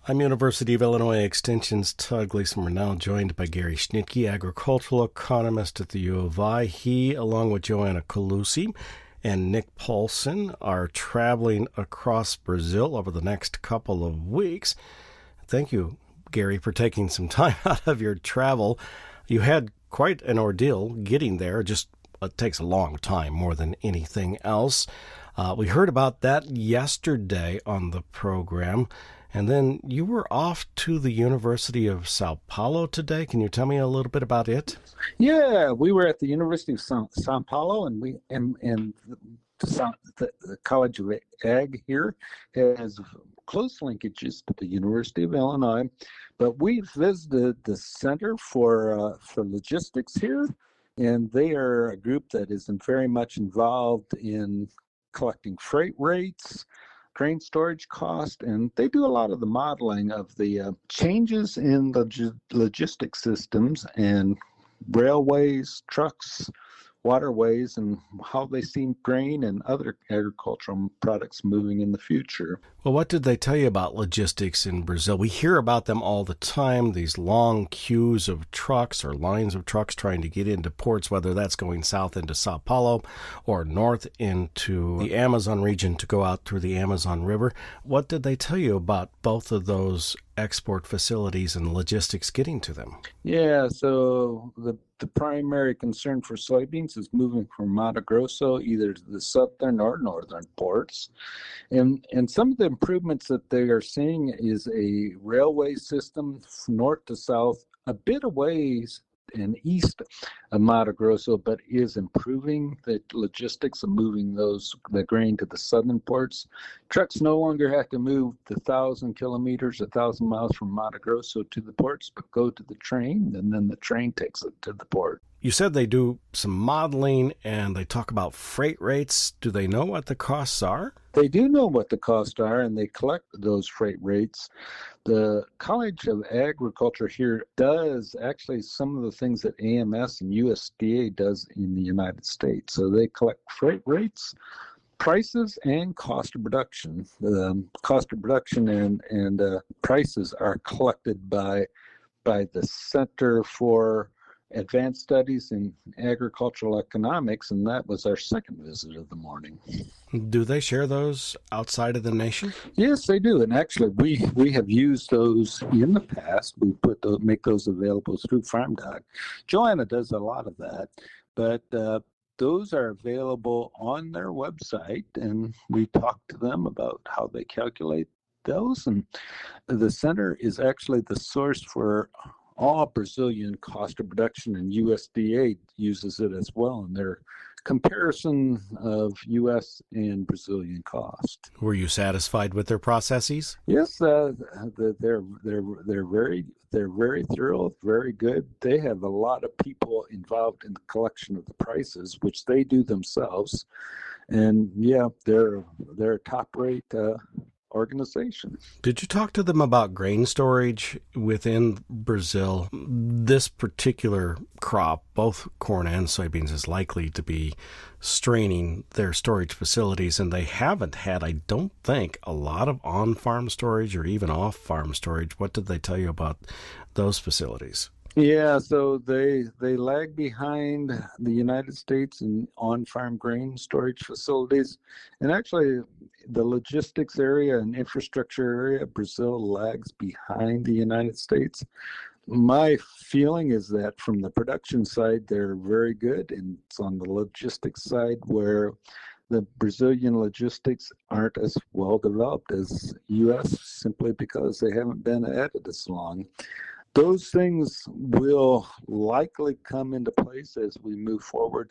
I'm University of Illinois Extension's Todd Gleason. We're now joined by Gary Schnitkey, agricultural economist at the U of I. He, along with Joanna Colucci and Nick Paulson, are traveling across Brazil over the next couple of weeks. Thank you, Gary, for taking some time out of your travel. You had quite an ordeal getting there. Just it takes a long time more than anything else. We heard about that yesterday on the program. And then you were off to the University of São Paulo today. Can you tell me a little bit about it? Yeah, we were at the University of São Paulo, and the College of Ag here has close linkages to the University of Illinois. But we visited the Center for Logistics here, and they are a group that is very much involved in collecting freight rates, grain storage cost, and they do a lot of the modeling of the changes in the logistics systems and railways, trucks, waterways, and how they see grain and other agricultural products moving in the future. Well, what did they tell you about logistics in Brazil? We hear about them all the time, these long queues of trucks or lines of trucks trying to get into ports, whether that's going south into Sao Paulo or north into the Amazon region to go out through the Amazon River. What did they tell you about both of those export facilities and logistics getting to them? Yeah, so the primary concern for soybeans is moving from Mato Grosso either to the southern or northern ports. And some of the improvements that they are seeing is a railway system north to south, a bit of ways and east of Mato Grosso, but is improving the logistics of moving the grain to the southern ports. Trucks no longer have to move the 1,000 kilometers, 1,000 miles from Mato Grosso to the ports, but go to the train, and then the train takes it to the port. You said they do some modeling and they talk about freight rates. Do they know what the costs are? They do know what the costs are, and they collect those freight rates. The College of Agriculture here does actually some of the things that AMS and USDA does in the United States. So they collect freight rates, prices, and cost of production. The cost of production and prices are collected by the Center for Advanced Studies in Agricultural Economics, and that was our second visit of the morning. Do they share those outside of the nation? Yes, they do, and actually, we have used those in the past. We make those available through FarmDoc. Joanna does a lot of that, but those are available on their website, and we talk to them about how they calculate those. And the center is actually the source for all Brazilian cost of production, and USDA uses it as well in their comparison of U.S. and Brazilian cost. Were you satisfied with their processes? Yes, they're very thorough, very good. They have a lot of people involved in the collection of the prices, which they do themselves, and yeah, they're a top-rate organization. Did you talk to them about grain storage within Brazil? This particular crop, both corn and soybeans, is likely to be straining their storage facilities, and they haven't had, I don't think, a lot of on-farm storage or even off-farm storage. What did they tell you about those facilities? Yeah, so they lag behind the United States in on-farm grain storage facilities. And actually, the logistics area and infrastructure area, Brazil lags behind the United States. My feeling is that from the production side, they're very good. And it's on the logistics side where the Brazilian logistics aren't as well developed as U.S. simply because they haven't been at it as long. Those things will likely come into place as we move forward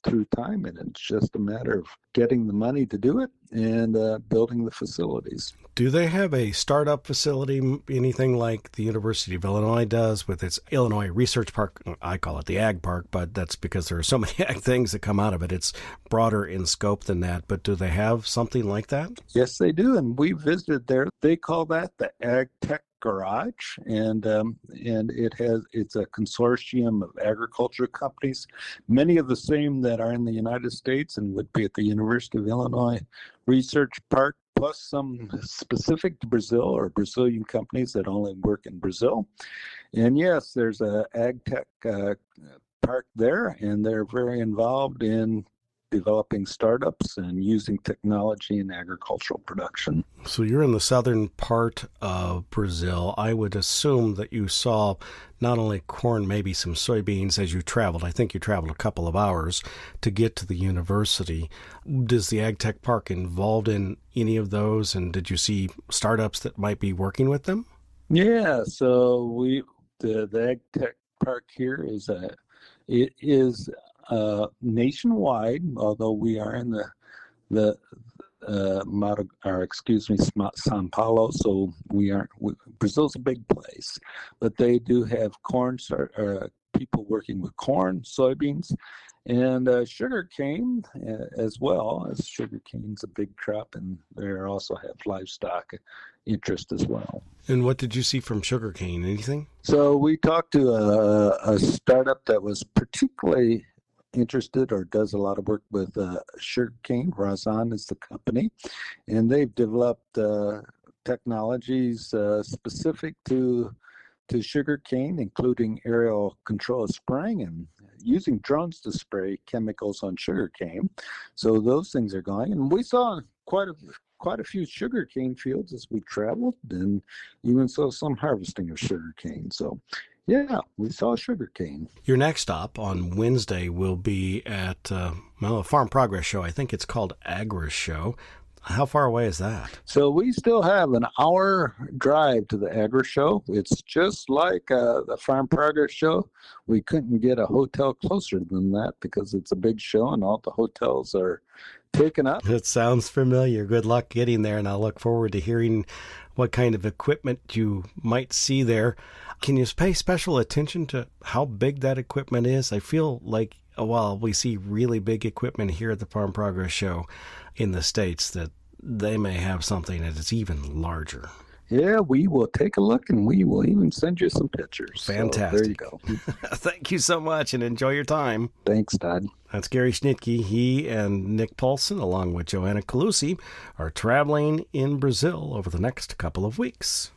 through time, and it's just a matter of getting the money to do it and building the facilities. Do they have a startup facility, anything like the University of Illinois does with its Illinois Research Park? I call it the Ag Park, but that's because there are so many ag things that come out of it. It's broader in scope than that, but do they have something like that? Yes, they do, and we visited there. They call that the Ag Tech Garage, and it's a consortium of agriculture companies, many of the same that are in the United States and would be at the University of Illinois Research Park. plus some specific to Brazil or Brazilian companies that only work in Brazil. And yes, there's a ag tech park there, and they're very involved in developing startups and using technology in agricultural production. So you're in the southern part of Brazil. I would assume that you saw not only corn, maybe some soybeans as you traveled. I think you traveled a couple of hours to get to the university. Does the Ag Tech Park involved in any of those? And did you see startups that might be working with them? Yeah, so the Ag Tech Park here is nationwide, although we are in the São Paulo, so Brazil's a big place, but they do have people working with corn, soybeans, and sugar cane as well, as sugar cane's a big crop, and they also have livestock interest as well. And what did you see from sugarcane? Anything? So we talked to a startup that was particularly interested or does a lot of work with sugarcane. Razan is the company, and they've developed technologies specific to sugarcane, including aerial control of spraying and using drones to spray chemicals on sugarcane. So those things are going, and we saw quite a few sugarcane fields as we traveled, and even saw some harvesting of sugarcane. So yeah, we saw sugarcane. Your next stop on Wednesday will be at a Farm Progress Show. I think it's called Agri Show. How far away is that? So we still have an hour drive to the Agri Show. It's just like the Farm Progress Show. We couldn't get a hotel closer than that because it's a big show and all the hotels are taken up. It sounds familiar. Good luck getting there, and I look forward to hearing what kind of equipment you might see there. Can you pay special attention to how big that equipment is? I feel like while we see really big equipment here at the Farm Progress Show in the States, that they may have something that is even larger. Yeah, we will take a look, and we will even send you some pictures. Fantastic. So there you go. Thank you so much, and enjoy your time. Thanks, Todd. That's Gary Schnitkey. He and Nick Paulson, along with Joanna Calusi, are traveling in Brazil over the next couple of weeks.